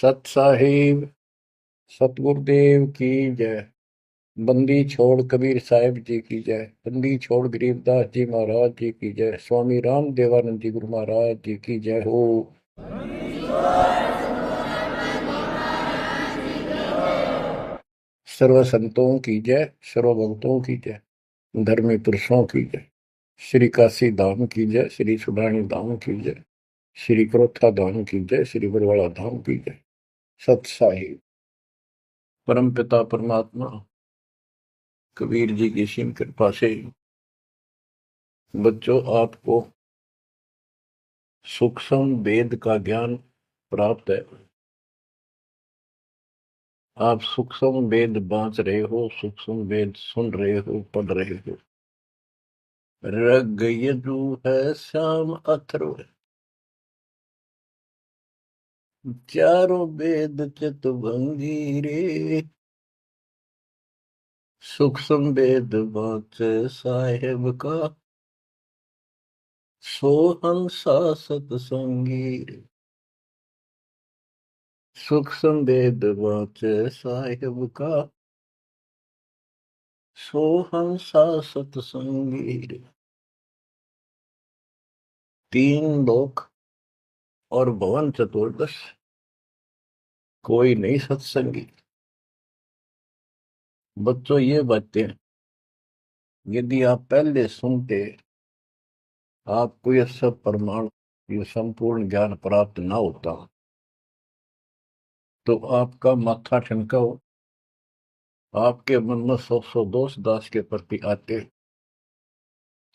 सत साहिब सतगुरुदेव की जय। बंदी छोड़ कबीर साहिब जी की जय। बंदी छोड़ गरीबदास जी महाराज जी की जय। स्वामी राम देवानंद जी गुरु महाराज जी की जय हो। सर्व संतों की जय, सर्व भक्तों की जय, धर्मी पुरुषों की जय। श्री काशी धाम की जय, श्री सुडानी धाम की जय, श्री क्रोथा धाम की जय, श्री बरवाड़ा धाम की जय। सत साहिब परम पिता परमात्मा कबीर जी की सीम कृपा से बच्चों आपको सूक्ष्म वेद का ज्ञान प्राप्त है। आप सूक्ष्म वेद बांच रहे हो, सूक्ष्म वेद सुन रहे हो, पढ़ रहे हो। ऋग यजु है श्याम अथर्व, चारों वेद चितभंगी रे। सूक्ष्म वेद बांच साहेब का, सोहंसा सतसंगी रे। सूक्ष्म वेद बांच साहेब का, सोहंसा सतसंगी रे। तीन लोक और भवन चतुर्दश, कोई नहीं सत्संगी। बच्चों ये बातें यदि आप पहले सुनते, आपको यह सब प्रमाण, ये संपूर्ण ज्ञान प्राप्त ना होता तो आपका माथा ठनका हो, आपके मन में सौ सौ दोष दास के प्रति आते।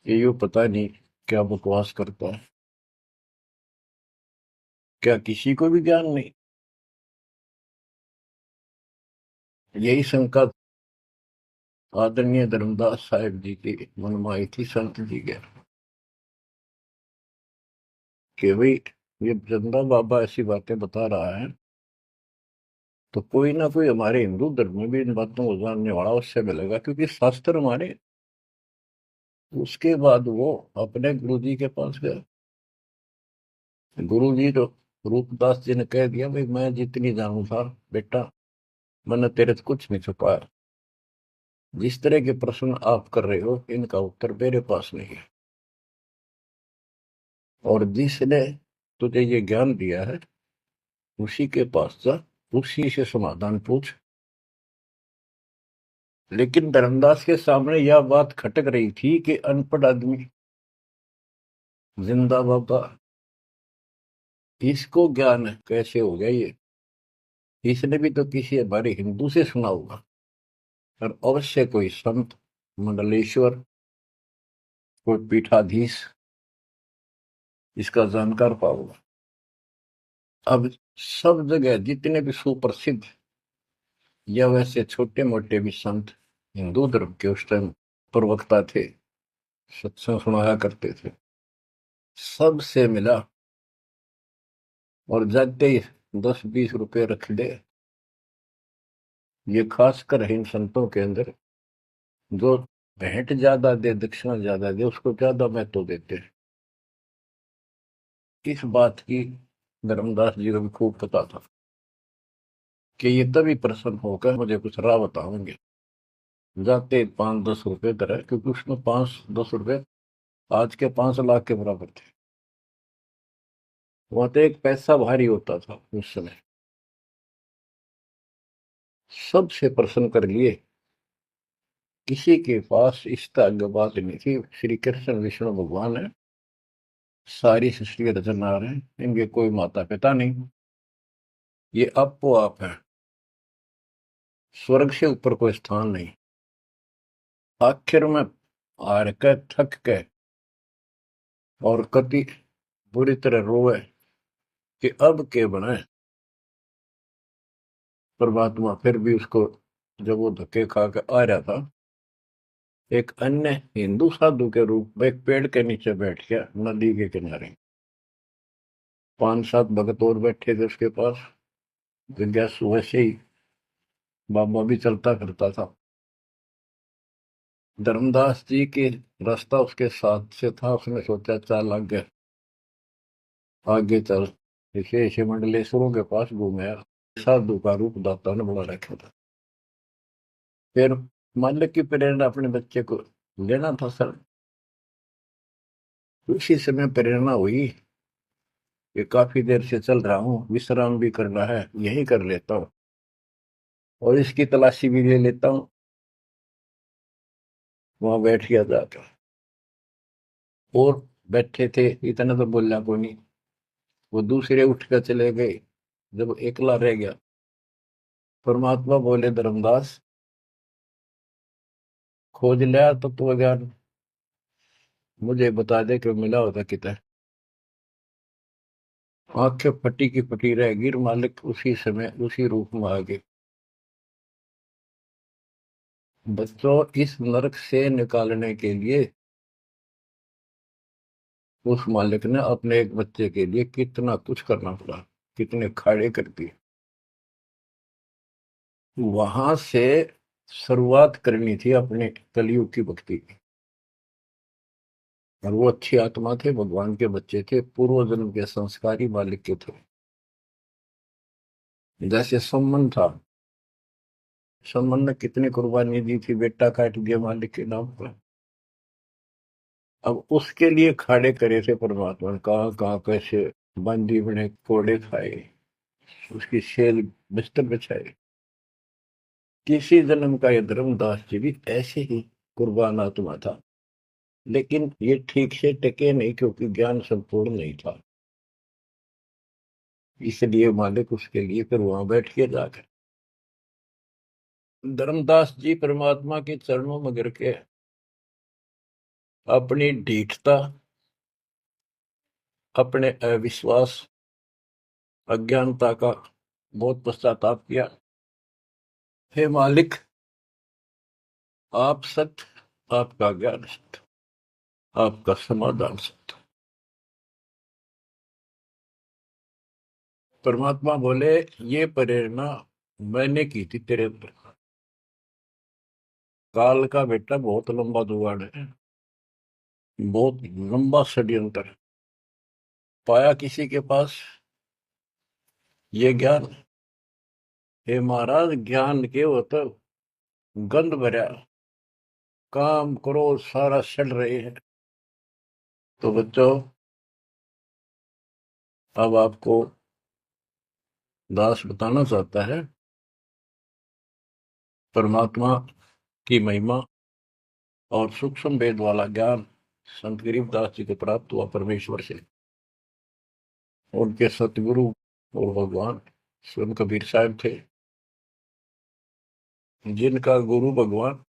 ये यूं पता नहीं क्या बकवास करता है, क्या किसी को भी ज्ञान नहीं। यही शंका आदरणीय धर्मदास साहिब जी की मन में आई थी संत जी के, कि भाई ये चंदा बाबा ऐसी बातें बता रहा है तो कोई ना कोई हमारे हिंदू धर्म में भी इन बातों को जानने वाला उससे मिलेगा, क्योंकि शास्त्र हमारे। उसके बाद वो अपने गुरु जी के पास गया। गुरु जी तो रूपदास जी ने कह दिया, भाई मैं जितनी जानू था बेटा, मैंने तेरे से कुछ नहीं छुपाया। जिस तरह के प्रश्न आप कर रहे हो इनका उत्तर मेरे पास नहीं है, और जिसने तुझे ये ज्ञान दिया है उसी के पास जा, उसी से समाधान पूछ। लेकिन धर्मदास के सामने यह बात खटक रही थी कि अनपढ़ आदमी, जिंदा बाबा, इसको ज्ञान कैसे हो गया ये? इसने भी तो किसी हमारे हिंदू से सुना होगा, और अवश्य कोई संत, मंडलेश्वर, कोई पीठाधीश इसका जानकार पाओगा। अब सब जगह जितने भी सुप्रसिद्ध या वैसे छोटे मोटे भी संत हिंदू धर्म के उस टाइम प्रवक्ता थे, सत्संग सुनाया करते थे, सबसे मिला और जाते ही 10-20 रुपए रख दे। ये खासकर इन संतों के अंदर जो भेंट ज्यादा दे, दक्षिणा ज्यादा दे, उसको ज्यादा महत्व देते हैं। इस बात की धर्मदास जी को भी खूब पता था कि ये तभी प्रसन्न होकर मुझे कुछ राह बताएंगे। जाते 5-10 रुपए तरह, क्योंकि उसमें 5-10 रुपए आज के 5 लाख के बराबर थे। वहां तो एक पैसा भारी होता था उस समय। सबसे प्रसन्न कर लिए, किसी के पास इस तरह बात नहीं थी। श्री कृष्ण विष्णु भगवान है, सारी सृष्टि के रचनहार हैं, इनके कोई माता पिता नहीं, ये आपो आप है, स्वर्ग से ऊपर कोई स्थान नहीं। आखिर में हार के, थक के और कति बुरी तरह रोए कि अब के बने। परमात्मा फिर भी उसको, जब वो धक्के खा के आ रहा था, एक अन्य हिंदू साधु के रूप में एक पेड़ के नीचे बैठ गया, नदी के किनारे। 5-7 भगत और बैठे थे उसके पास। जिज्ञासु वैसे ही बाबा भी चलता फिरता था। धर्मदास जी के रास्ता उसके साथ से था, उसने सोचा चल आगे, आगे चल। इसे मंडलेश्वरों के पास घूमे। साधु का रूप दाता ने बड़ा रखा था। फिर मालिक की प्रेरणा अपने बच्चे को लेना था सर। उसी समय प्रेरणा हुई कि काफी देर से चल रहा हूँ, विश्राम भी करना है, यही कर लेता हूँ और इसकी तलाशी भी ले लेता हूँ। वहां बैठ गया जाकर और बैठे थे, इतना तो बोलना कोई नहीं। वो दूसरे उठ कर चले गए। जब एकला रह गया, परमात्मा बोले, धर्मदास खोज लिया तत्व ज्ञान, मुझे बता दे कि मिला होता कितना। आंखें फटी की फटी रह गिर, मालिक उसी समय उसी रूप में आ गए। बच्चों, इस नरक से निकालने के लिए उस मालिक ने अपने एक बच्चे के लिए कितना कुछ करना पड़ा, कितने खाड़े कर दिए। वहां से शुरुआत करनी थी अपने कलयुग की भक्ति की। और वो अच्छी आत्मा थे, भगवान के बच्चे थे, पूर्व जन्म के संस्कारी मालिक के थे। जैसे सम्मन था, सम्मन ने कितनी कुर्बानी दी थी, बेटा काट दिया मालिक के नाम पर। अब उसके लिए खाड़े करे थे परमात्मा ने, कहाँ कहाँ कैसे बंदी बने, कोड़े खाए, उसकी सेल बिस्तर बिछाए। किसी जन्म का ये धर्मदास जी भी ऐसे ही कुर्बान आत्मा था, लेकिन ये ठीक से टिके नहीं क्योंकि ज्ञान संपूर्ण नहीं था। इसलिए मालिक उसके लिए फिर वहां बैठ के जाकर धर्मदास जी परमात्मा के चरणों में गिर के अपनी ढीठता, अपने अविश्वास, अज्ञानता का बहुत पश्चाताप किया। हे मालिक, आप सत्य, आपका ज्ञान सत्य, आपका समाधान सत्य। परमात्मा बोले, ये प्रेरणा मैंने की थी तेरे अंदर। काल का बेटा बहुत लंबा जुगाड़ है, बहुत लंबा षड्यंत्र है। पाया किसी के पास ये ज्ञान, हे महाराज, ज्ञान के वो तो गंध भरा, काम करो सारा सड़ रहे हैं। तो बच्चों, अब आपको दास बताना चाहता है परमात्मा की महिमा और सूक्ष्म वेद वाला ज्ञान संत गरीबदास जी को प्राप्त हुआ परमेश्वर से। उनके सतगुरु और भगवान स्वयं कबीर साहब थे, जिनका गुरु भगवान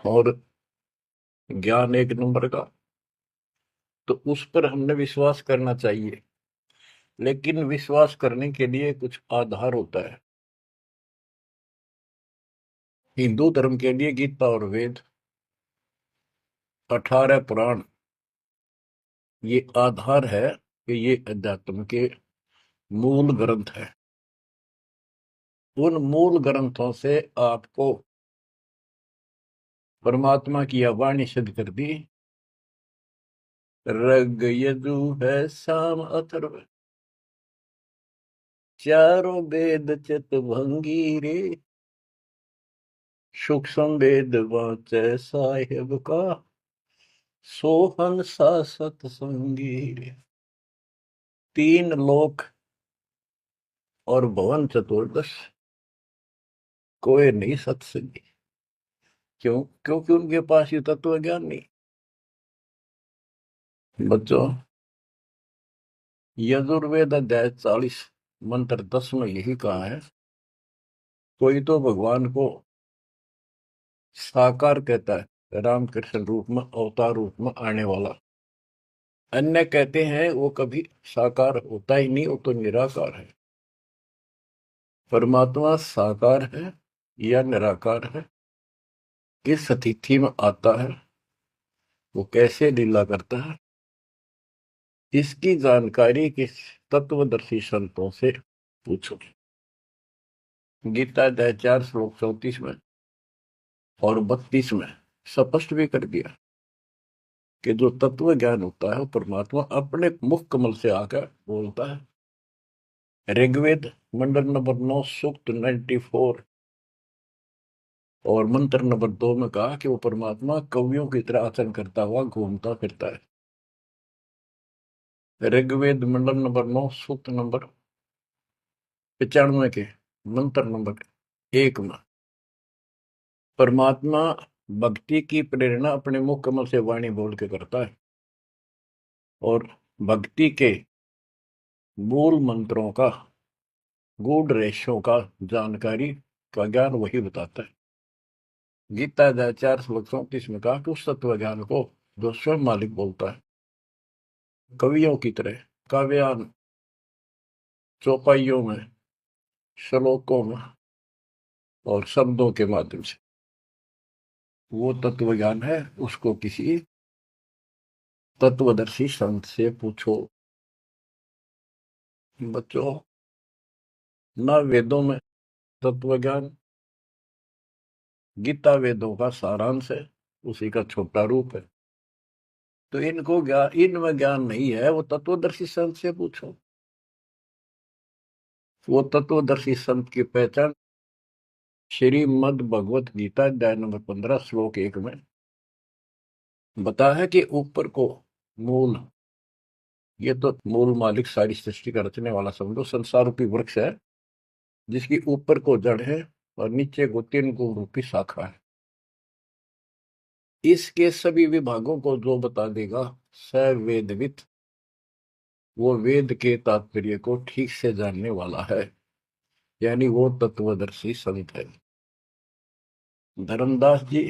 और ज्ञान एक नंबर का। तो उस पर हमने विश्वास करना चाहिए, लेकिन विश्वास करने के लिए कुछ आधार होता है। हिंदू धर्म के लिए गीता और वेद, 18 पुराण, ये आधार है कि ये अध्यात्म के मूल ग्रंथ है। उन मूल ग्रंथों से आपको परमात्मा की वाणी सिद्ध कर दी। ऋग यजु है साम अथर्व, चारों वेद चित भंगी रे, सूक्ष्म वेद वाचे साहेब का, सोहन सा सतसंगी रे। तीन लोक और भवन चतुर्दश, कोई नहीं सत्संगी। क्यों? क्योंकि उनके पास ये तत्व ज्ञान नहीं। बच्चों, यजुर्वेद अध्याय 40 मंत्र 10 में यही कहा है, कोई तो भगवान को साकार कहता है, रामकृष्ण रूप में, अवतार रूप में आने वाला। अन्य कहते हैं वो कभी साकार होता ही नहीं, वो तो निराकार है। परमात्मा साकार है या निराकार है, किस स्थिति में आता है, वो कैसे लीला करता है, इसकी जानकारी किस तत्वदर्शी संतों से पूछो। गीता अध्याय 4 श्लोक 34 में और 32 में स्पष्ट भी कर दिया कि जो तत्व ज्ञान होता है वो परमात्मा अपने मुख कमल से आकर बोलता है। ऋग्वेद मंडल नंबर 9 सूक्त 94 और मंत्र नंबर 2 में कहा कि वो परमात्मा कवियों की तरह आचरण करता हुआ घूमता फिरता है। ऋग्वेद मंडल नंबर 9 सूक्त नंबर 95 के मंत्र नंबर 1 में परमात्मा भक्ति की प्रेरणा अपने मुख कमल से वाणी बोल के करता है और भक्ति के मूल मंत्रों का गूढ़ रहस्यों का जानकारी का ज्ञान वही बताता है। गीता अध्याय 4 श्लोक 34 में कहा कि उस तत्व ज्ञान को जो स्वयं मालिक बोलता है कवियों की तरह काव्यान चौपाइयों में श्लोकों में और शब्दों के माध्यम से वो तत्व ज्ञान है, उसको किसी तत्वदर्शी संत से पूछो। बच्चों, न वेदों में तत्व ज्ञान, गीता वेदों का सारांश है, उसी का छोटा रूप है। तो इनको ज्ञान, इनमें ज्ञान नहीं है, वो तत्वदर्शी संत से पूछो। वो तत्वदर्शी संत की पहचान श्रीमद् भगवत गीता अध्याय नंबर 15 श्लोक 1 में बताया है कि ऊपर को मूल, ये तो मूल मालिक सारी सृष्टि का रचने वाला समझो, संसार रूपी वृक्ष है जिसकी ऊपर को जड़ है और नीचे को 3 गुण रूपी शाखा है। इसके सभी विभागों को जो बता देगा स वेदविद, वो वेद के तात्पर्य को ठीक से जानने वाला है, यानी वो तत्वदर्शी संत है। धर्मदास जी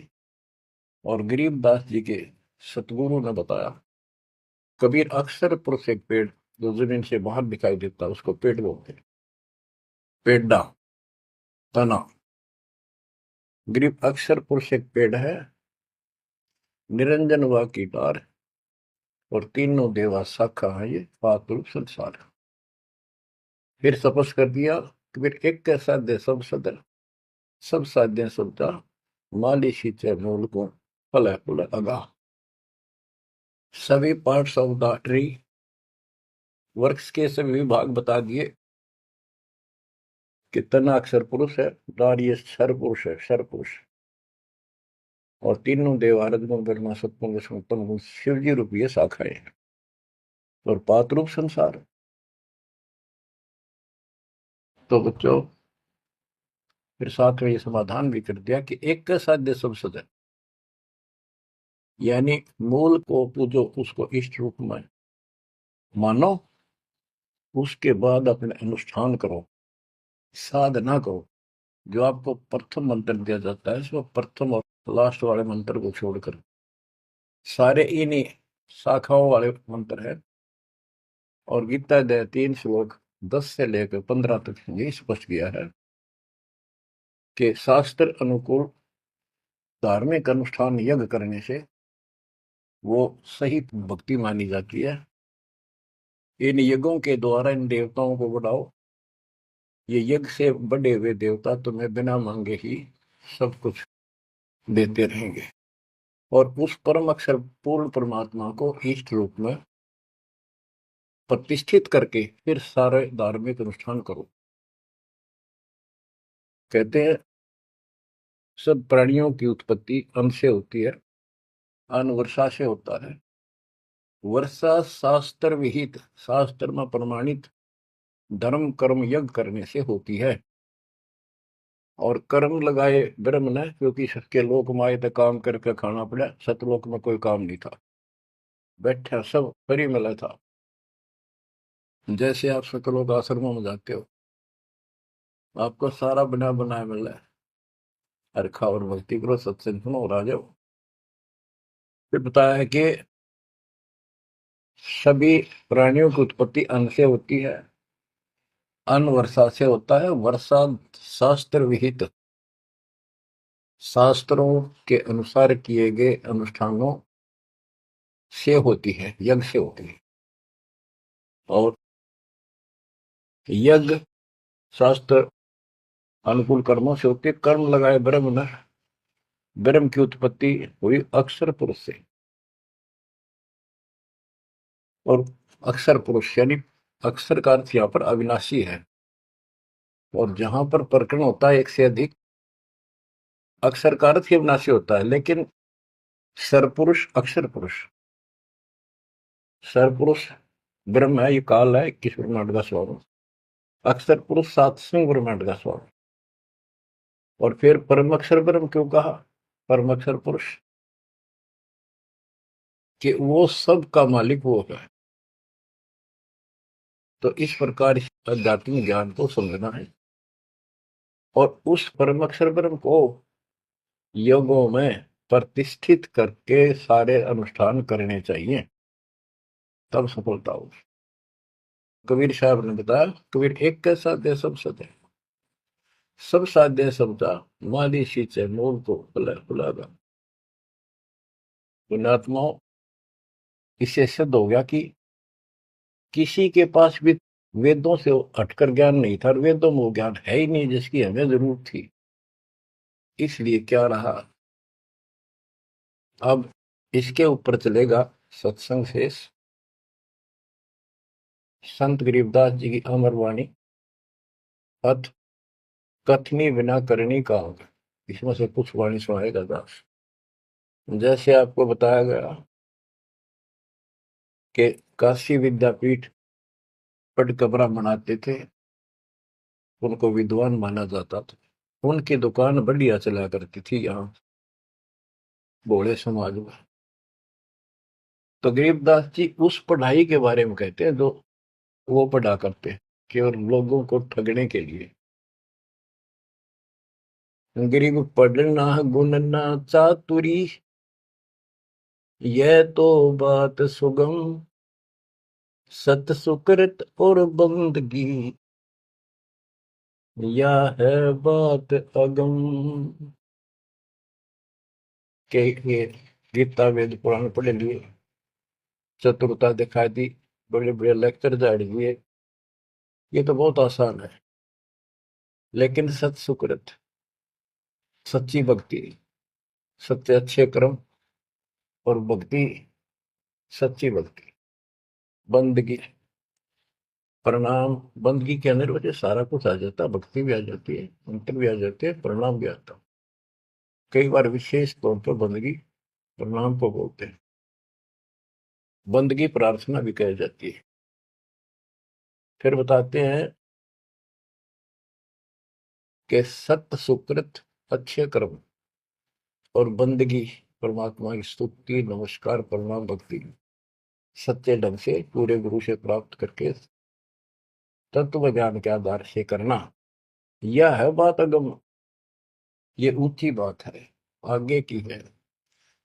और गरीबदास जी के सतगुरु ने बताया, कबीर अक्सर पुरुष एक पेड़ जो जमीन से बाहर दिखाई देता उसको पेड़ बोलते, पेड़ा, तना। गरीब अक्सर पुरुष एक पेड़ है, निरंजन व कीटार और तीनों देवा शाखा है, ये पातुल संसार। फिर तपस कर दिया कबीर, एक के साध्य सब सदन, सब साध्य सब जा, माली सींचे मूल को, फल फूल अगा। सभी पार्ट्स ऑफ द ट्री, वृक्ष के सभी विभाग बता दिए कि तना अक्षर पुरुष है, डार ये क्षर पुरुष है, क्षर पुरुष, और तीनों देवारद गुण ब्रह्मा सत्पुरुष विष्णु गुण शिव जी रूपी शाखाएं और पात रूप संसार। तो बच्चों, फिर साथ में ये समाधान भी कर दिया कि एक का साध्य सब सदन, यानी मूल को पूजो, उसको इष्ट रूप में मानो, उसके बाद अपने अनुष्ठान करो, साधना करो। जो आपको प्रथम मंत्र दिया जाता है इसमें प्रथम और लास्ट वाले मंत्र को छोड़कर सारे इन्हीं शाखाओं वाले मंत्र है। और गीता अध्याय 3 श्लोक 10 से लेकर 15 तक ये स्पष्ट किया है कि शास्त्र अनुकूल धार्मिक अनुष्ठान यज्ञ करने से वो सही भक्ति मानी जाती है। इन यज्ञों के द्वारा इन देवताओं को बढ़ाओ, ये यज्ञ से बढ़े हुए देवता तुम्हें बिना मांगे ही सब कुछ देते रहेंगे। और उस परम अक्षर पूर्ण परमात्मा को इष्ट रूप में प्रतिष्ठित करके फिर सारे धार्मिक अनुष्ठान करो। कहते हैं सब प्राणियों की उत्पत्ति अन्न से होती है, अन्न वर्षा से होता है। वर्षा शास्त्र विहित, शास्त्र में प्रमाणित धर्म कर्म यज्ञ करने से होती है। और कर्म लगाए ब्रह्म ने, क्योंकि सबके लोक माए तो काम करके खाना पड़ा, सतलोक में कोई काम नहीं था, बैठा सब फ्री मिला था। जैसे आप सतलोक आश्रमों में जाते हो, आपको सारा बना बनाया मिल रहा है, हर खाओ और भक्ति करो, सत्संग सुनो और आ जाओ। फिर बताया है कि सभी प्राणियों की उत्पत्ति अन्न से होती है, अन्न वर्षा से होता है। वर्षा शास्त्र विहित, शास्त्रों के अनुसार किए गए अनुष्ठानों से होती है, यज्ञ से होती है। और यज्ञ शास्त्र अनुकूल कर्मों से होती है। कर्म लगाए ब्रह्म ने, ब्रह्म की उत्पत्ति हुई अक्षर पुरुष से, और अक्षर पुरुष यानी अक्षर का अर्थ यहाँ पर अविनाशी है, और जहां पर प्रकरण होता है एक से अधिक, अक्षर का अर्थ ही अविनाशी होता है। लेकिन सरपुरुष अक्षर पुरुष, सरपुरुष ब्रह्म है, ये काल है 21 ब्रह्मांड का स्वरूप, अक्षर पुरुष 7वें ब्रह्मांड का स्वरूप। और फिर परम अक्षर ब्रह्म क्यों कहा, परम अक्षर पुरुष, कि वो सब का मालिक वो है। तो इस प्रकार इस आध्यात्मिक ज्ञान को समझना है, और उस परम अक्षर ब्रह्म को योगों में प्रतिष्ठित करके सारे अनुष्ठान करने चाहिए, तब सफलता हो। कबीर साहब ने बताया, कबीर एक कैसा दे सब सदे, सब साध्य समझा, माली सींचे मोल को खुलागा। पुण्यात्माओं, इससे सिद्ध हो गया कि किसी के पास भी वेदों से हटकर ज्ञान नहीं था, और वेदों में वो ज्ञान है ही नहीं जिसकी हमें जरूरत थी। इसलिए क्या रहा, अब इसके ऊपर चलेगा सत्संग शेष, संत गरीबदास जी की अमर वाणी, अथ कथनी बिना करनी का होगा। इसमें से कुछ वाणी सुनाएगा दास। जैसे आपको बताया गया कि काशी विद्यापीठ पढ़ ब्राह्मण आते थे, उनको विद्वान माना जाता था, उनकी दुकान बढ़िया चला करती थी यहाँ भोले समाज में। तो गरीबदास जी उस पढ़ाई के बारे में कहते हैं जो वो पढ़ा करते, केवल लोगों को ठगने के लिए। गरीब पढ़ना गुण ना चातुरी, यह तो बात सुगम, सत सुकृत और बंदगी, या है बात अगम। के ये गीता वेद पुराण पढ़े लिए, चतुरता दिखा दी, बड़े बड़े लेक्चर झाड़ दिए, ये तो बहुत आसान है। लेकिन सत सुकृत, सच्ची भक्ति, सच्चे अच्छे कर्म, और भक्ति, सच्ची भक्ति, बंदगी, प्रणाम, बंदगी के अंदर वजह सारा कुछ आ जाता, भक्ति भी आ जाती है, मंत्र भी आ जाते हैं, प्रणाम भी आता। कई बार विशेष तौर पर बंदगी प्रणाम को बोलते हैं, बंदगी प्रार्थना भी कही जाती है। फिर बताते हैं कि सत्य सुकृत, अच्छे कर्म, और बंदगी, परमात्मा की स्तुति, नमस्कार, प्रणाम, भक्ति, सच्चे ढंग से पूरे गुरु से प्राप्त करके तत्व ज्ञान के आधार से करना, यह है बात अगम। ये ऊंची बात है, आगे की है,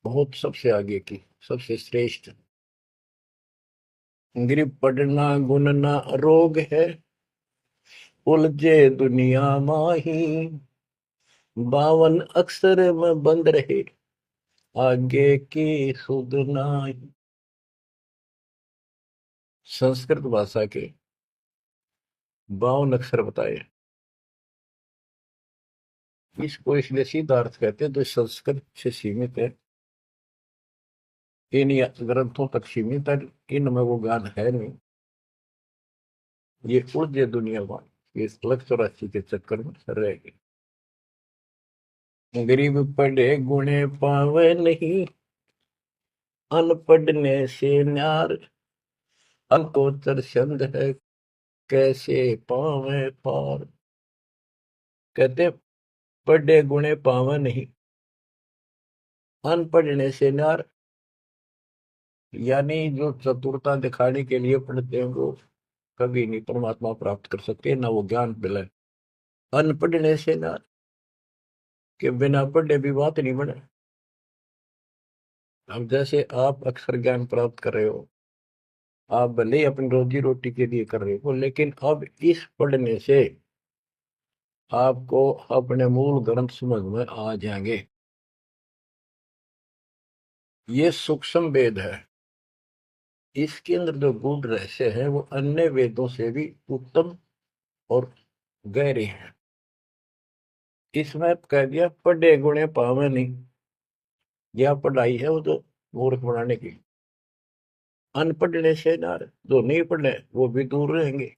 बहुत सबसे आगे की, सबसे श्रेष्ठ। गिर पड़ना गुण ना रोग है, उलझे दुनिया माही, 52 अक्षर में बंद रहे, आगे की सुध नाही। संस्कृत भाषा के 52 अक्षर बताए। इसको इसलिए सीधा अर्थ कहते हैं जो संस्कृत से सीमित है, इन ग्रंथों तक सीमित है, इनमें वो ज्ञान है नहीं। ये उलझे दुनिया में, ये 184 के चक्कर में रह गए। गरीब पढ़े गुणे पावे नहीं, अनपढ़ने से न्यार, अकोचर छंद है, कैसे पावे पार। कहते पढ़े गुणे पावे नहीं, अनपढ़ने से न्यार, यानी जो चतुरता दिखाने के लिए पढ़ते हैं वो कभी नहीं परमात्मा प्राप्त कर सकते, ना वो ज्ञान मिले। अनपढ़ने से न्यार, कि बिना पढ़े भी बात नहीं बने। अब जैसे आप अक्षर ज्ञान प्राप्त कर रहे हो, आप भले ही अपनी रोजी रोटी के लिए कर रहे हो, लेकिन अब इस पढ़ने से आपको अपने मूल ग्रंथ समझ में आ जाएंगे। ये सूक्ष्म वेद है, इसके अंदर जो गूढ़ रहस्य है वो अन्य वेदों से भी उत्तम और गहरे हैं। इसमें कह दिया पढ़े गुणे पावे नहीं, यह पढ़ाई है वो तो मूर्ख बनाने की। अनपढ़ने से ना, जो नहीं पढ़े वो भी दूर रहेंगे।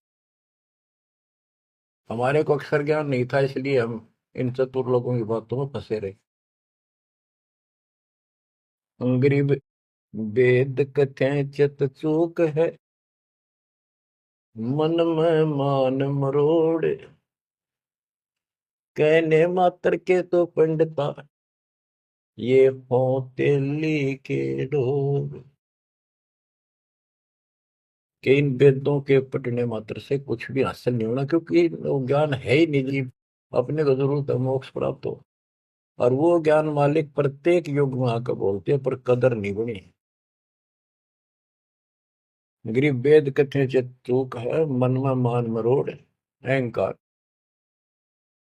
हमारे को अक्षर ज्ञान नहीं था, इसलिए हम इन चतुर लोगों की बातों में फंसे रहे। गरीब वेद कथें चित चूक है, मन में मान मरोड़, कहने मात्र के तो पंडिता, ये होते के ढोर। कि इन वेदों के पढ़ने मात्र से कुछ भी हासिल नहीं होना, क्योंकि वो ज्ञान है ही नहीं जी। अपने को जरूरत है मोक्ष प्राप्त हो, और वो ज्ञान मालिक प्रत्येक युग में आकर बोलते हैं, पर कदर नहीं बनी। गरीब वेद कथे चित चूक है, मन में मान मरोड़, अहंकार,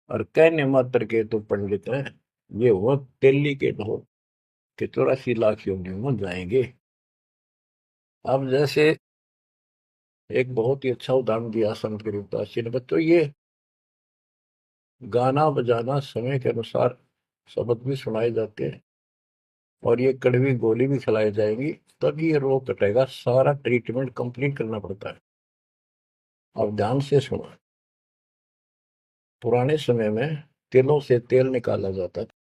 और कहने मात्र के तो पंडित हैं, ये हुआ तेली के ढोल, के 84 लाख योनियों में जाएंगे। अब जैसे एक बहुत ही अच्छा उदाहरण दिया संत गरीबदास जी ने, बच्चों ये गाना बजाना समय के अनुसार शब्द भी सुनाए जाते हैं, और ये कड़वी गोली भी खिलाई जाएगी, तभी ये रोग कटेगा। सारा ट्रीटमेंट कंप्लीट करना पड़ता है। अब ध्यान से सुनो। पुराने समय में तिलों से तेल निकाला जाता था।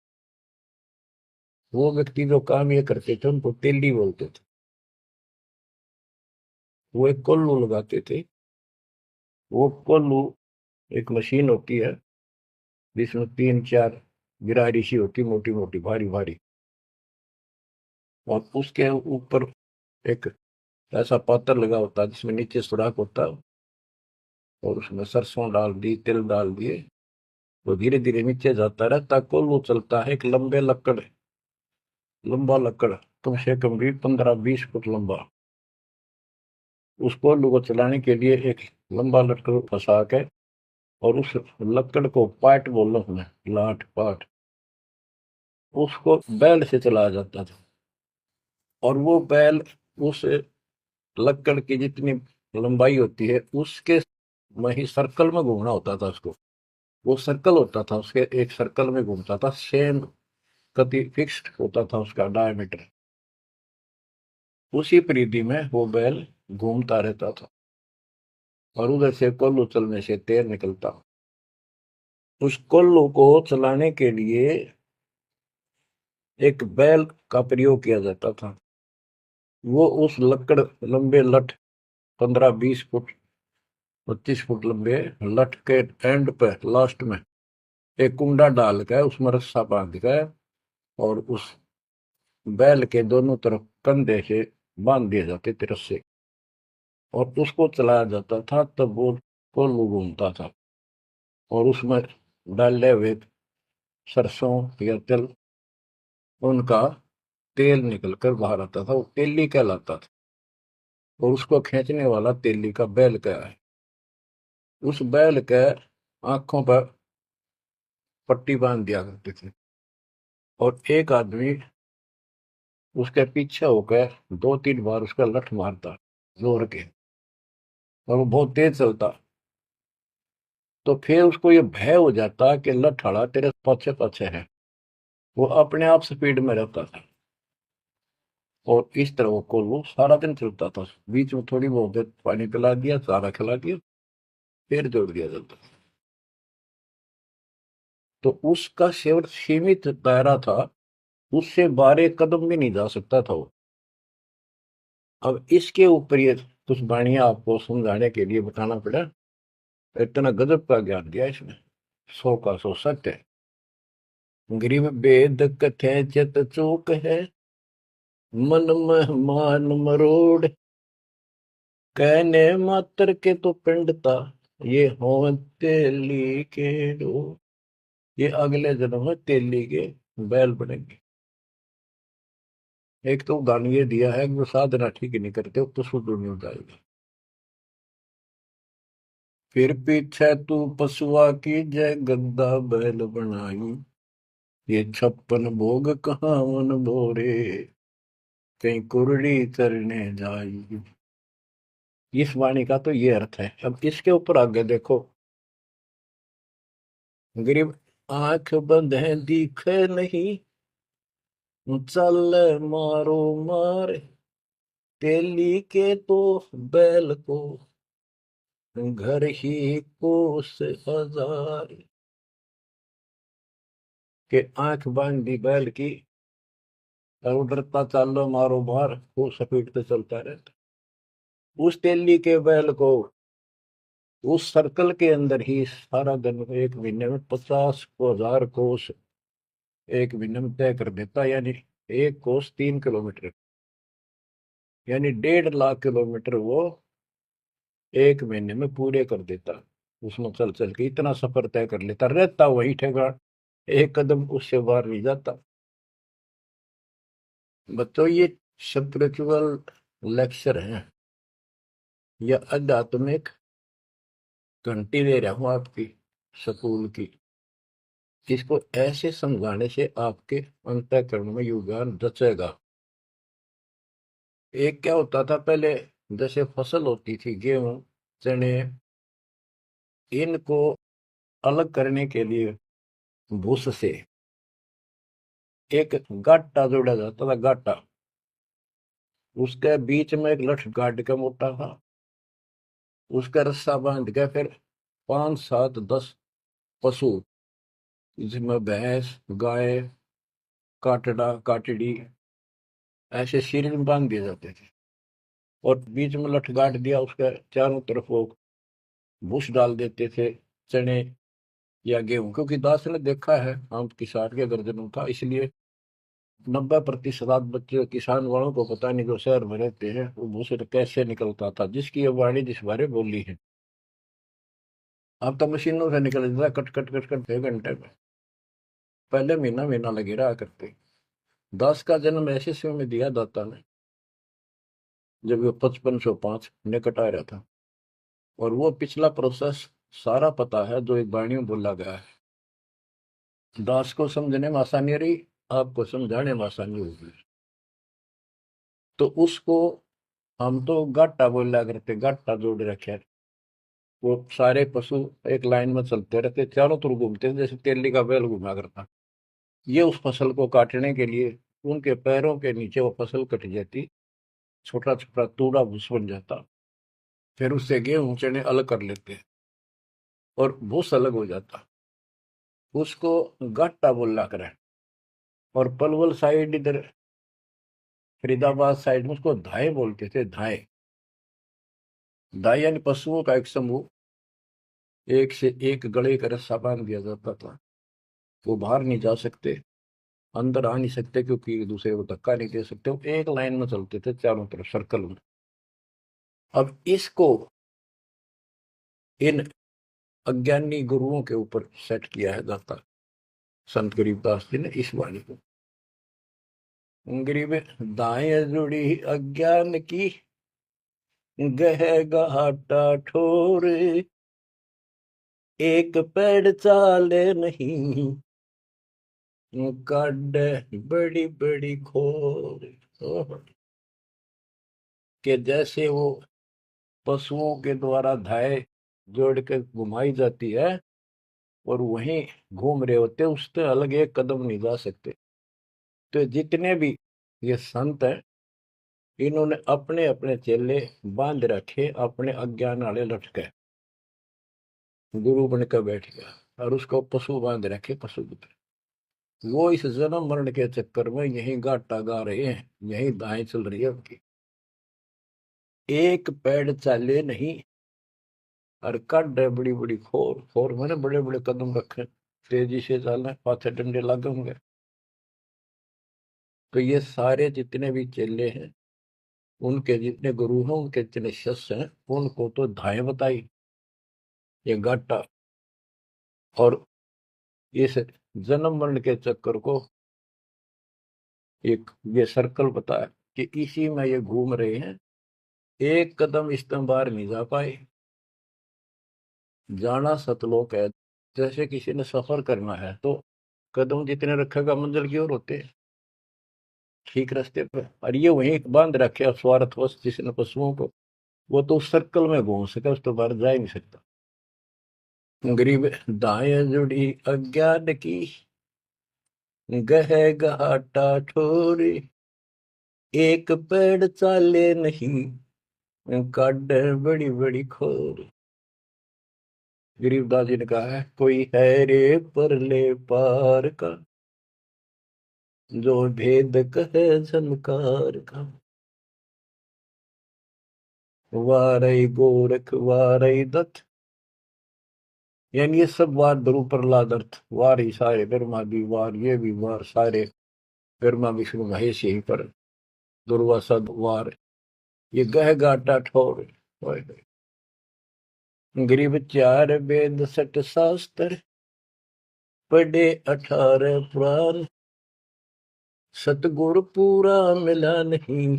वो व्यक्ति जो काम ये करते थे उनको तेली बोलते थे। वो एक कोल्लू लगाते थे। वो कोल्लू एक मशीन होती है, जिसमें 3 4 गिरारी सी होती, मोटी मोटी भारी भारी, और उसके ऊपर एक ऐसा पात्र लगा होता है जिसमें नीचे सुराख होता है, और उसमें सरसों डाल दी, तिल डाल दिए, वो धीरे धीरे नीचे जाता रहता, कोल्लू चलता है। एक लंबा लकड़, कम से कम भी 15 20 फुट लंबा। उस कोल्लू को चलाने के लिए एक लंबा लकड़ फंसा के, और उस लकड़ को पाट बोलो हमें, लाट पाट, उसको बैल से चलाया जाता था। और वो बैल उस लकड़ की जितनी लंबाई होती है उसके वही सर्कल में घूमना होता था उसको। वो सर्कल होता था, उसके एक सर्कल में घूमता था, सेम कति फिक्स्ड होता था उसका डायमीटर। उसी परिधि में वो बैल घूमता रहता था, और उधर से कोल्लू चलने से तेल निकलता। उस कोल्लू को चलाने के लिए एक बैल का प्रयोग किया जाता था। वो उस लकड़ लंबे लठ, 15 20 फुट 25 फुट लंबे लठ के एंड पे लास्ट में एक कुंडा डाल कर उसमें रस्सा बांध कर, और उस बैल के दोनों तरफ कंधे से बांध दिए जाते थे रस्से, और उसको चलाया जाता था। तब वो कोल्लू घूमता था, और उसमें डाले हुए सरसों या तिल, उनका तेल निकलकर बाहर आता था। वो तेली कहलाता था, और उसको खींचने वाला तेली का बैल का है। उस बैल के आंखों पर पट्टी बांध दिया करते थे, और एक आदमी उसके पीछे होकर 2 3 बार उसका लठ मारता जोर के, और वो बहुत तेज चलता। तो फिर उसको ये भय हो जाता कि लठाड़ा तेरे पीछे पीछे है। वो अपने आप स्पीड में रहता था, और इस तरह वो सारा दिन चलता था। बीच में थोड़ी बहुत देर पानी पिला दिया, चारा खिला दिया, फिर जोड़ दिया जाता। तो उसका केवल सीमित दायरा था, उससे 12 कदम भी नहीं जा सकता था वो। अब इसके ऊपर ये कुछ वाणियां आपको समझाने के लिए बताना पड़ा। इतना गजब का ज्ञान दिया इसने, 100 का 100 सत्य है। गरीब वेद कथे चित चूक है, मन में मान मरोड़, कहने मात्र के तो पिंडता, ये हो तेली के डो। ये अगले जन्म में तेली के बैल बनेंगे। एक तो उदाहरण ये दिया है कि वो साधना ठीक नहीं करते तो शुद्ध नहीं हो जाएगा। फिर पीछे तू पशुआ की जय, गद्दा बैल बनाई, ये 56 भोग कहाँ मन भोरे, कहीं कुरड़ी चरने जाई। इस वाणी का तो ये अर्थ है। अब इसके ऊपर आगे देखो। गरीब आंख बंद है दिखे नहीं, चल मारो मार, तेली के तो बैल को घर ही कोस हजार, के आंख बांध दी बैल की और उधरता चालो मारो मार, वो स्पीड पे चलता रहता। उस तेली के बैल को उस सर्कल के अंदर ही सारा दिन, एक महीने में 50,000 कोस एक महीने में तय कर देता, यानी एक कोस 3 किलोमीटर, यानी 1.5 लाख किलोमीटर वो एक महीने में पूरे कर देता। उसमें चल चल के इतना सफर तय कर लेता, रहता वही ठेगा, एक कदम उससे बाहर नहीं जाता। बच्चों ये स्पिरिचुअल लेक्चर है या आध्यात्मिक घंटी दे रहा हूं आपकी स्कूल की। इसको ऐसे समझाने से आपके अंतःकरण में योगदान रचेगा। एक क्या होता था पहले, जैसे फसल होती थी गेहूं चने, इनको अलग करने के लिए भूस से एक गाटा जोड़ा जाता था, गाटा। उसके बीच में एक लठ गाड़ के मोटा था, उसका रस्सा बांध के फिर 5 7 10 पशु, जिसमें भैंस गाय काटड़ा काटड़ी ऐसे शरीर में बांध दिए जाते थे, और बीच में लठ गाड़ दिया, उसके चारों तरफ वो भूस डाल देते थे, चने या गेहूं। क्योंकि दास ने देखा है हम किसान के गर्जनों था, इसलिए 90% बच्चे किसान वालों को पता नहीं, जो शहर में रहते हैं, वो भूसे कैसे निकलता था, जिसकी ये वाणी जिस बारे बोली है। अब तो मशीनों से निकल जाता है, कट कट कट कट 1 घंटे में। पहले महीना महीना लगे रहा करते। दास का जन्म ऐसे समय में दिया दाता ने जब वो 5505 निकट आ रहा था, और वो पिछला प्रोसेस सारा पता है जो एक वाणी में बोला गया है। दास को समझने में आसानी रही, आपको समझाने में आसानी होगी। तो उसको हम तो गाटा बोला करते, गाटा जोड़ रखे है। वो सारे पशु एक लाइन में चलते रहते, चारों तरफ घूमते थे, जैसे तेली का बैल घुमा करता। ये उस फसल को काटने के लिए उनके पैरों के नीचे वो फसल कट जाती, छोटा छोटा तूड़ा भूस बन जाता। फिर उससे गेहूं चने अलग कर लेते और भूस अलग हो जाता। उसको गाटा बोला करे। और पलवल साइड इधर फरीदाबाद साइड में उसको धाए बोलते थे, धाए। धाए यानी पशुओं का एक समूह, एक से एक गले का रस्सा बांध दिया जाता था। वो बाहर नहीं जा सकते, अंदर आ नहीं सकते, क्योंकि एक दूसरे को धक्का नहीं दे सकते। वो एक लाइन में चलते थे चारों तरफ सर्कल में। अब इसको इन अज्ञानी गुरुओं के ऊपर सेट किया है दाता संत गरीबदास जी ने इस वाणी को। गरीब दाएं जुड़ी अज्ञान की, गह घाटा ठोर, एक पेड़ चाले नहीं, काट बड़ी बड़ी खोर। के जैसे वो पशुओं के द्वारा धाय जोड़ के घुमाई जाती है, और वहीं घूम रहे होते, उससे अलग एक कदम नहीं जा सकते। तो जितने भी ये संत हैं, इन्होंने अपने अपने चेले बांध रखे, अपने अज्ञान वाले लटके। गुरु बनकर बैठ गया और उसको पशु बांध रखे, पशु की तरह। वो इस जन्म मरण के चक्कर में यही गाटा गा रहे हैं, यही दाएं चल रही है उनकी। एक पेड़ चाले नहीं, और कड है बड़ी बड़ी खोर। खोर मैंने बड़े बड़े कदम रखे, तेजी से चलना, पाथे डंडे लगे होंगे। तो ये सारे जितने भी चेले हैं, उनके जितने गुरु हैं, उनके जितने शिष्य हैं, उनको तो धाए बताई ये गाटा, और इस जन्म मरण के चक्कर को एक ये सर्कल बताया कि इसी में ये घूम रहे हैं। एक कदम इस तरह बाहर नहीं जा पाए। जाना सतलोक है। जैसे किसी ने सफर करना है तो कदम जितने रखेगा मंजिल की ओर होते हैं, ठीक रास्ते पर। और ये वहीं बांध रखे स्वार्थवश जिसने पशुओं को, वो तो उस सर्कल में घूम सके, उस तो बाहर जा ही नहीं सकता। गरीब दाएं जुड़ी अज्ञान की, गह घाटा ठोरी, एक पेड़ चाले नहीं, काट बड़ी बड़ी खोर। गरीबदास जी ने कहा है, कोई है रे परले पार का, जो भेद कहे झनकार का। वारई गोरख वारई दत्त, यानी ये सब वार ध्रुव प्रहलाद अर्थ, वार ही सारे, ब्रह्मा भी वार, ये भी वार, सारे ब्रह्मा विष्णु महेश यही पर, दुर्वासा वार, ये गह गाटा ठोर। ओए होए। गरीब चार वेद सठ शास्त्र, पढ़े 18 पुराण, सतगुरु पूरा मिला नहीं,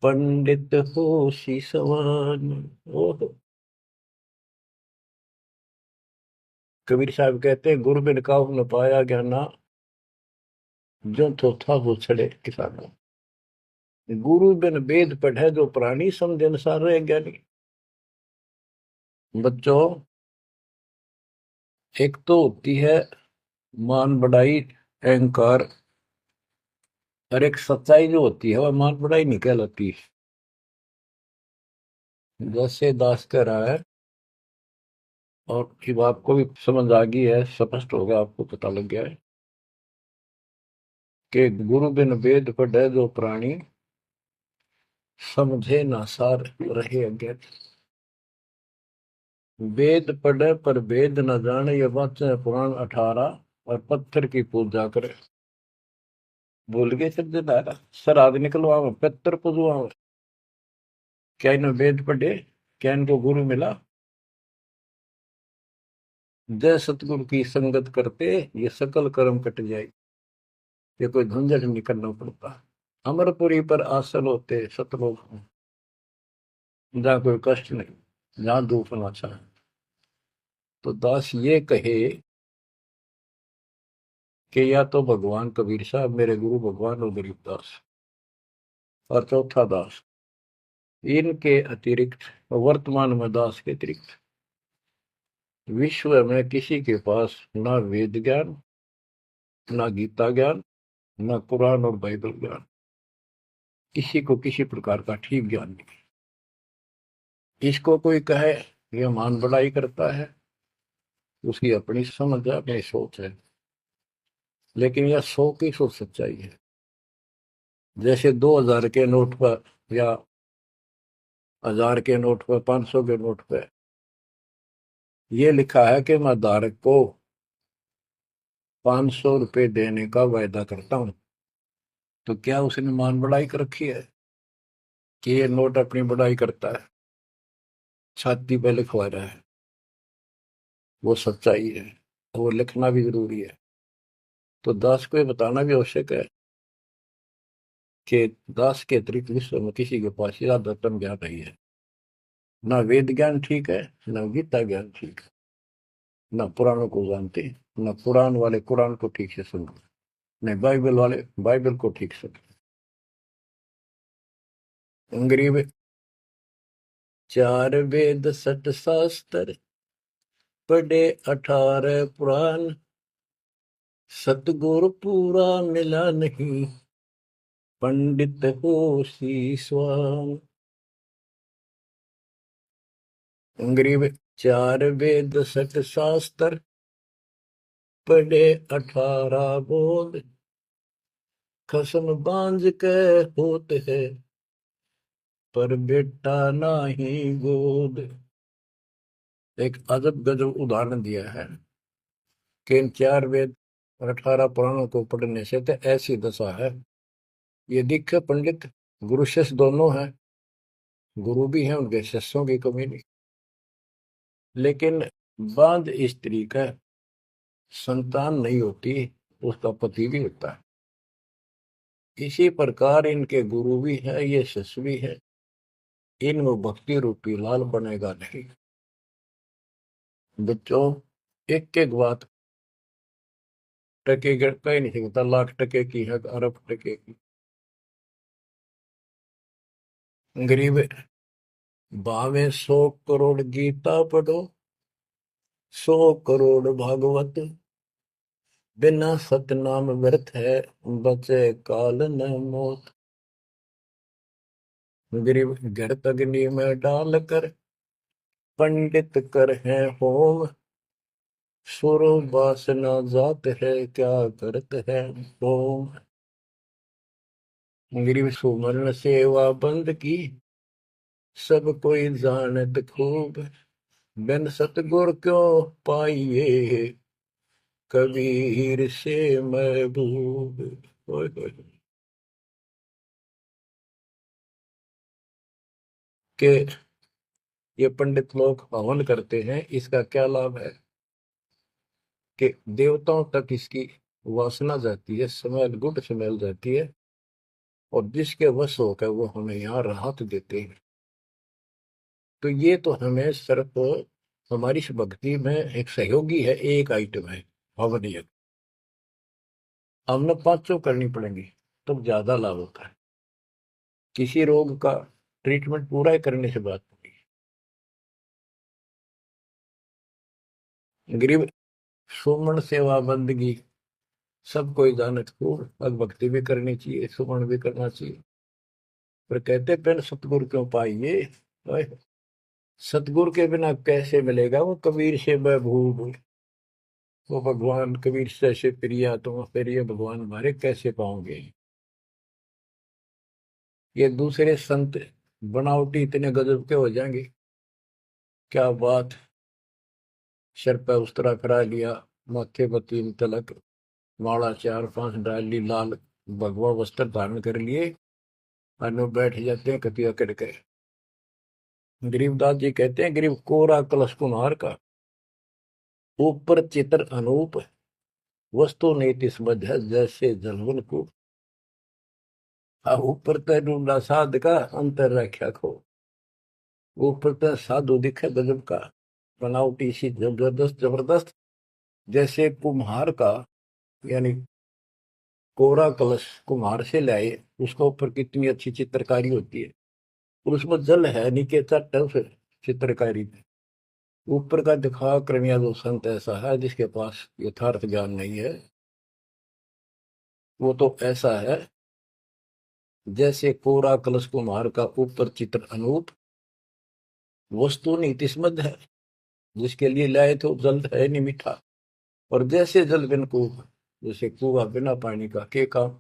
पंडित हो सी सवान। ओह, कबीर साहब कहते हैं, गुरु बिन काहू न पाया ज्ञाना, जो तो था वो छड़े किसाना। गुरु बिन वेद पढ़े जो प्राणी, समझ अनुसार रहे ज्ञानी। बच्चों, एक तो होती है मान बढ़ाई, अहंकार, और एक सच्चाई जो होती है वह मान बढ़ाई नहीं कहलाती। जैसे दास कह रहा है, और जब आपको भी समझ आ गई है, स्पष्ट होगा, आपको पता लग गया है कि गुरु बिन वेद पढ़े जो प्राणी, समझे ना सार रहे अज्ञानी। वेद पढ़े पर वेद न जाने, ये वाचे पुराण 18, और पत्थर की पूजा करे। भूल गए सिद्धिदारा, श्राद्ध निकलवावे, पितर पुजवावे। क्या इन्हें वेद पढ़े? क्या इनको गुरु मिला? जय सतगुरु की संगत करते, ये सकल कर्म कट जाए। ये कोई झंझट नहीं करना पड़ता। अमरपुरी पर आसल होते सतलोक में, जहाँ कोई कष्ट नहीं, जहाँ दुख ना चाहे। तो दास ये कहे कि या तो भगवान कबीर साहब मेरे गुरु भगवान और गरीबदास, और चौथा दास, इनके अतिरिक्त, वर्तमान में दास के अतिरिक्त विश्व में किसी के पास ना वेद ज्ञान, ना गीता ज्ञान, ना कुरान और बाइबल ज्ञान, किसी को किसी प्रकार का ठीक ज्ञान नहीं। इसको कोई कहे यह मान बढ़ाई करता है, उसकी अपनी समझ है, अपनी सोच है, लेकिन यह 100% सच्चाई है। जैसे 2000 के नोट पर, या 1000 के नोट पर, 500 के नोट पर यह लिखा है कि मैं धारक को 500 रुपये देने का वायदा करता हूं, तो क्या उसने मान बढ़ाई कर रखी है कि ये नोट अपनी बढ़ाई करता है, छाती पे लिखवा रहा है? वो सच्चाई है, वो लिखना भी जरूरी है। तो दास को ये बताना भी आवश्यक है कि दास के अतिरिक्त विश्व में किसी के पास ज्यादा तम ज्ञान नहीं है। ना वेद ज्ञान ठीक है, ना गीता ज्ञान ठीक है, ना पुराणों को जानते, ना पुराण वाले कुरान को ठीक से सुनते, नहीं बाइबल वाले बाइबल को ठीक से। गरीब चार वेद सठ शास्त्र, पढ़े 18 पुराण, सतगुरु पूरा मिला नहीं, पंडित हो शीशवान। गरीब चार वेद सठ शास्त्र, पढ़े 18 बोध, खसम बांझ के होत है, पर बेटा नाही गोद। एक अजब गजब उदाहरण दिया है कि इन 4 वेद और 18 पुराणों को पढ़ने से तो ऐसी दशा है, ये दिखे पंडित गुरु शिष्य दोनों हैं, गुरु भी हैं, उनके शिष्यों की कमी नहीं, लेकिन बांध स्त्री का संतान नहीं होती, उसका पति भी होता है। इसी प्रकार इनके गुरु भी है, ये शिष्य भी है, इनमें भक्ति रूपी लाल बनेगा नहीं। बच्चों, एक एक बात टके कह नहीं सकता, लाख टके की है, अरब टके की। गरीब भावे 100 करोड़ गीता पढ़ो, 100 करोड़ भागवत, बिना सतनाम व्यर्थ है, बचे काल न मौत। गिरिव घृत अग्नि में डालकर पंडित कर है होम, सुरो वासना जात है क्या करत है होम। गिरिव सुमरण सेवा बंद की, सब कोई जानत खूब, बिन सतगुर क्यों पाइए, कबीर से महबूब। ओए होए। के ये पंडित लोग हवन करते हैं, इसका क्या लाभ है कि देवताओं तक इसकी वासना जाती है, स्मेल, गुड स्मेल जाती है, और जिसके वश होकर वो हमें यहाँ राहत देते हैं। तो ये तो हमें सिर्फ हमारी इस भक्ति में एक सहयोगी है, एक आइटम है हवन यज्ञ। हमने पांचों करनी पड़ेंगी तब ज्यादा लाभ होता है। किसी रोग का ट्रीटमेंट पूरा ही करने से बात होगी। गरीब सुमन सेवा बंदगी, सब कोई जानत खूब, अब भक्ति भी करनी चाहिए, सुमन भी करना चाहिए। पर कहते बिन सतगुरु क्यों पाइए, ओए, सतगुरु के बिना कैसे मिलेगा वो कबीर से महबूब। वो भगवान कबीर से ऐसे प्रिया, तुम फिर ये भगवान हमारे कैसे पाओगे। ये दूसरे संत बनावटी इतने गजब के हो जाएंगे, क्या बात। सिर पर उस्तरा करा लिया, माथे पर 3 तिलक, माला 4-5 डाल ली, लाल भगवा वस्त्र धारण कर लिए, और बैठ जाते हैं कतिया करके। गरीबदास जी कहते हैं, गरीब कोरा कलश कुम्हार का, ऊपर चित्र अनूप, वस्तु नीति समझ है जैसे जलवन को। ऊपर तो ढूंढा साध का, अंतर रख्या खो। ऊपर तो साधु दिखे गजब का, बनावटी सी जबरदस्त जबरदस्त, जैसे कुम्हार का, यानी कोरा कलश कुम्हार से लाए, उसका ऊपर कितनी अच्छी चित्रकारी होती है, और उसमें जल है, नीचे चट है उस चित्रकारी में। ऊपर का दिखा क्रमिया जो संत ऐसा है जिसके पास यथार्थ ज्ञान नहीं है, वो तो ऐसा है जैसे कोरा कलश कुम्हार का, ऊपर चित्र अनूप, वस्तु नीतिस्मद है, जिसके लिए लाए तो जल है नहीं मीठा। और जैसे जल बिन कुआं, जैसे कुआ बिना पानी का के काम।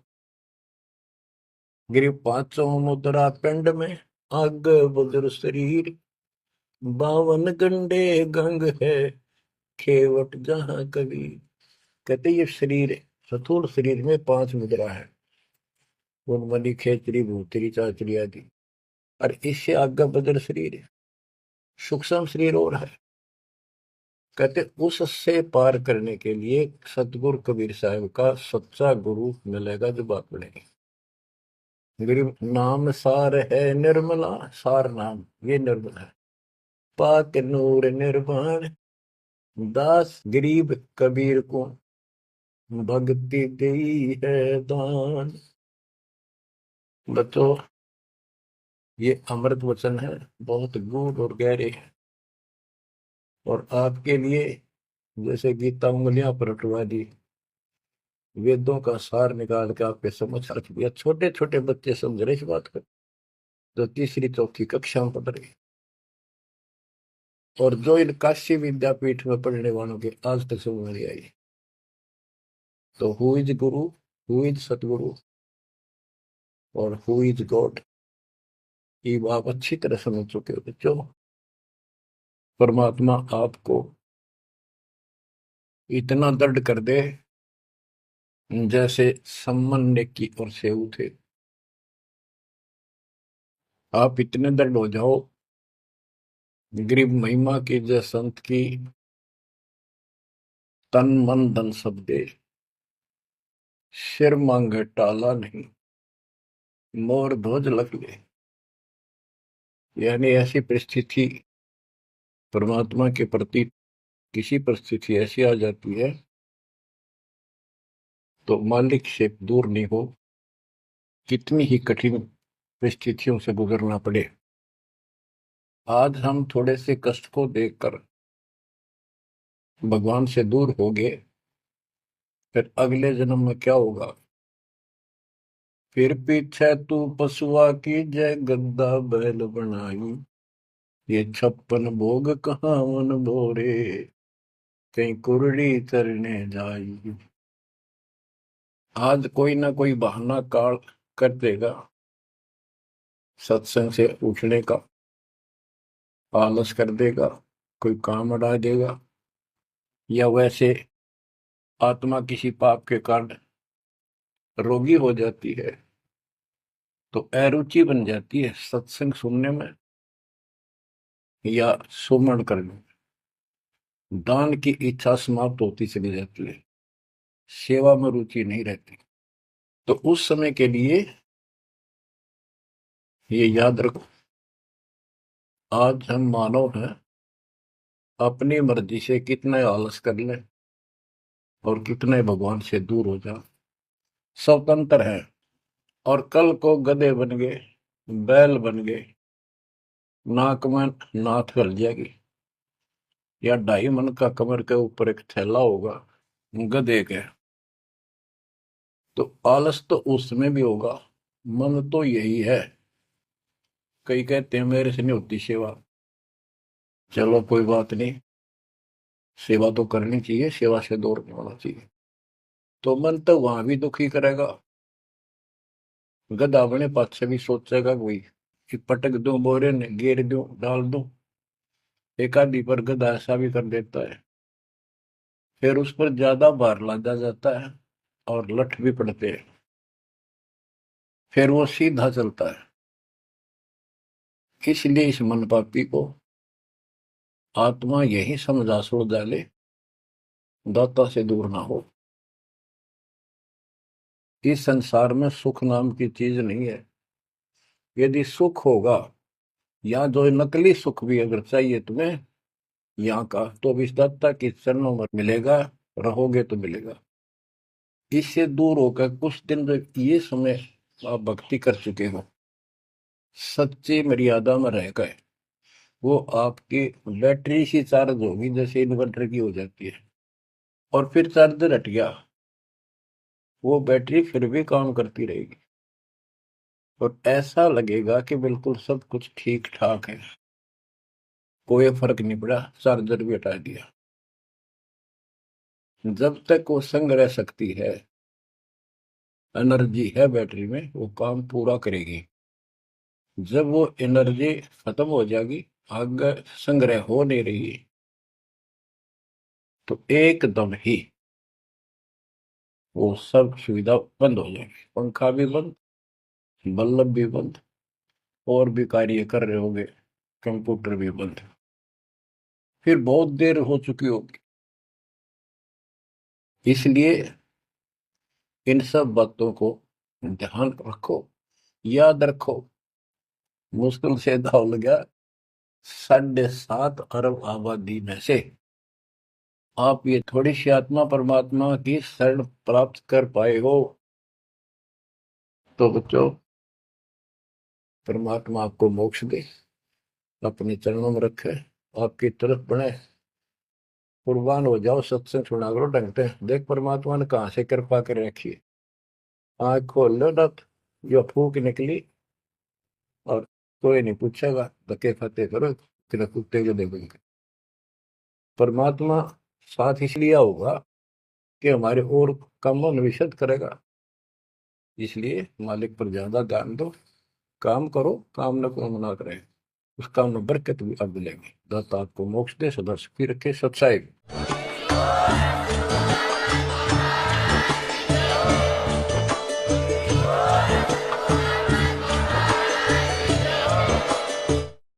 गिरि पांचों मुद्रा पिंड में, आग बुजुर शरीर, 52 गंग है, खेवट जहां कबीर। कहते ये शरीर, स्थूल शरीर में 5 मुद्रा है, उनमनी खेचरी भूतरी चाचरी आदि, और इससे आगे बदर शरीर है, सूक्ष्म शरीर और है। कहते उससे पार करने के लिए सतगुरु कबीर साहब का सच्चा गुरु मिलेगा जो बात बनेगी। गरीब नाम सार है निर्मला, सार नाम ये निर्मल है, पाक नूर निर्वाण, दास गरीब कबीर को भक्ति दी है दान। बच्चों, ये अमृत वचन है, बहुत गूढ़ और गहरे है, और आपके लिए जैसे गीता उंगलियां पर उठवा दी, वेदों का सार निकाल के आपके समझ रख दिया। छोटे छोटे बच्चे समझ रहे इस बात को, जो तीसरी चौथी कक्षा में पढ़ रहे, और जो इन काशी विद्यापीठ में पढ़ने वालों के आज तक समझ नहीं आई। तो who is Guru, who is सतगुरु, और हु इज गॉड, ये आप अच्छी तरह समझ चुके हो बच्चों। परमात्मा आपको इतना दृढ़ कर दे जैसे सम्मन की ओर से उठे, आप इतने दृढ़ हो जाओ, गरीब महिमा की जय संत की, तन मन धन सब दे, सिर मांगे टाला नहीं, मोर ध्वज लग ले। यानी ऐसी परिस्थिति परमात्मा के प्रति, किसी परिस्थिति ऐसी आ जाती है तो मालिक से दूर नहीं हो, कितनी ही कठिन परिस्थितियों से गुजरना पड़े। आज हम थोड़े से कष्ट को देखकर भगवान से दूर हो गए, फिर अगले जन्म में क्या होगा, फिर पीछे तू पशुआ की जय गद्दा बैल बनाई, ये 56 भोग कहाँ मन बोरे, कहीं कुरड़ी तरने जाई। आज कोई ना कोई बहाना काल कर देगा सत्संग से उठने का, आलस कर देगा, कोई काम अड़ा देगा, या वैसे आत्मा किसी पाप के कारण रोगी हो जाती है तो अरुचि बन जाती है सत्संग सुनने में या सुमरण करने में, दान की इच्छा समाप्त होती चली जाती है, सेवा में रुचि नहीं रहती। तो उस समय के लिए ये याद रखो, आज हम मानव हैं, अपनी मर्जी से कितने आलस कर लें और कितने भगवान से दूर हो जाए, स्वतंत्र है। और कल को गधे बन गए, बैल बन गए, नाक में नाथ गल जाएगी, या 2.5 मन का कमर के ऊपर एक थैला होगा गधे के, तो आलस तो उसमें भी होगा। मन तो यही है। कई कहते हैं मेरे से नहीं होती सेवा, चलो कोई बात नहीं, सेवा तो करनी चाहिए, सेवा से दूर नहीं होना चाहिए। तो मन तो वहां भी दुखी करेगा, गधा अपने पास से भी सोचेगा कोई कि पटक दूं बोरे ने, घेर दूं, डाल दूं। एक आदमी पर गधा ऐसा भी कर देता है, फिर उस पर ज्यादा भार लादा जाता है और लठ भी पड़ते हैं, फिर वो सीधा चलता है। इसलिए इस मन पापी को आत्मा यही समझा छोड़ डाले, दाता से दूर ना हो। इस संसार में सुख नाम की चीज नहीं है। यदि सुख होगा, या जो नकली सुख भी अगर चाहिए तुम्हें यहाँ का, तो भी दाता के चरणों में मिलेगा, रहोगे तो मिलेगा। इससे दूर होकर कुछ दिन जब ये समय आप भक्ति कर चुके हो, सच्ची मर्यादा में रह गए, वो आपकी बैटरी सी चार्ज होगी जैसे इन्वर्टर की हो जाती है, और फिर चार्जर हट गया, वो बैटरी फिर भी काम करती रहेगी और ऐसा लगेगा कि बिल्कुल सब कुछ ठीक ठाक है, कोई फर्क नहीं पड़ा, चार्जर भी हटा दिया। जब तक वो संग्रह शक्ति है, एनर्जी है बैटरी में, वो काम पूरा करेगी। जब वो एनर्जी खत्म हो जाएगी, आगे संग्रह हो नहीं रही, तो एकदम ही वो सब सुविधा बंद हो जाएगी, पंखा भी बंद, बल्ब भी बंद, और भी कार्य कर रहे होंगे, कंप्यूटर भी बंद, फिर बहुत देर हो चुकी होगी। इसलिए इन सब बातों को ध्यान रखो, याद रखो। मुश्किल से दाव लगा 7.5 अरब आबादी में से आप ये थोड़ी सी आत्मा परमात्मा की शरण प्राप्त कर पाए हो। तो बच्चों, परमात्मा आपको मोक्ष दे, अपने चरणों में रखे, आपकी तरफ बढ़े, कुर्बान हो जाओ, सत्संग सुना करो ढंग से। देख परमात्मा ने कहां से कृपा कर रखी है। आँख खोल लो ना, जो फूक निकली, और कोई नहीं पूछेगा, धक्के फतेह करो, तेरा कुत्ते को देखेंगे। परमात्मा साथ इसलिए होगा कि हमारे और कामों में विशद करेगा। इसलिए मालिक पर ज्यादा ध्यान दो, काम करो, काम न को मना करे, उस काम में बरकत भी अब मिलेगी। दाता आपको मोक्ष दे, सदा सुखी रखे, सत्साई।